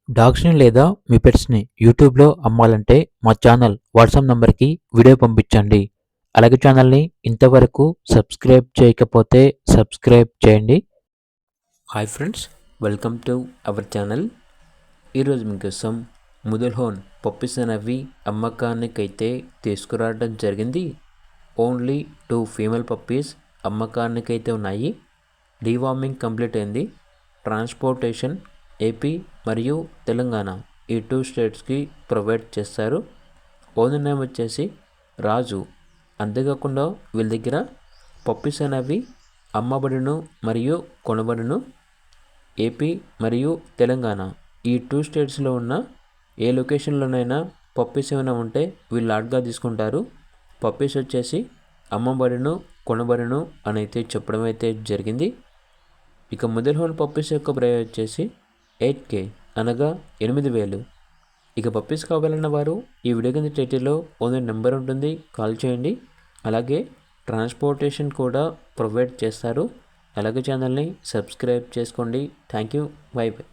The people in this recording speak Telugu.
డాగ్స్‌ని లేదా మీ పెట్స్‌ని యూట్యూబ్‌లో అమ్మాలంటే మా ఛానల్ వాట్సాప్ నంబర్‌కి వీడియో పంపించండి. అలాగే ఛానల్‌ని ఇంతవరకు సబ్స్క్రైబ్ చేయకపోతే సబ్స్క్రైబ్ చేయండి. Hi friends, welcome to our channel. ఈరోజు మీకోసం ముదల్ హోన్ పప్పీస్ అనేవి అమ్మకానికైతే తీసుకురావడం జరిగింది. ఓన్లీ 2 ఫీమేల్ పప్పీస్ అమ్మకానికైతే ఉన్నాయి. డీవార్మింగ్ కంప్లీట్ అయింది. ట్రాన్స్పోర్టేషన్ ఏపీ మరియు తెలంగాణ ఈ 2 స్టేట్స్కి ప్రొవైడ్ చేస్తారు. ఓనర్ నేమ్ వచ్చేసి రాజు. అంతేకాకుండా వీళ్ళ దగ్గర పప్పీస్ అనేవి అమ్మబడును మరియు కొనబడును. ఏపీ మరియు తెలంగాణ ఈ 2 స్టేట్స్లో ఉన్న ఏ లొకేషన్లోనైనా పప్పీస్ ఏమైనా ఉంటే వీళ్ళు లాట్గా తీసుకుంటారు. పప్పీస్ వచ్చేసి అమ్మబడును కొనబడును అని అయితే చెప్పడం అయితే జరిగింది. ఇక ముదల్ హోన్ పప్పీస్ యొక్క ప్రైస్ వచ్చేసి 8K అనగా 8,000. ఇక పప్పీస్ కావాలన్న వారు ఈ వీడియో కింద టైటిల్లో ఓనర్ నెంబర్ ఉంటుంది, కాల్ చేయండి. అలాగే ట్రాన్స్పోర్టేషన్ కూడా ప్రొవైడ్ చేస్తారు. అలాగే ఛానల్ని సబ్స్క్రైబ్ చేసుకోండి. Thank you. By by.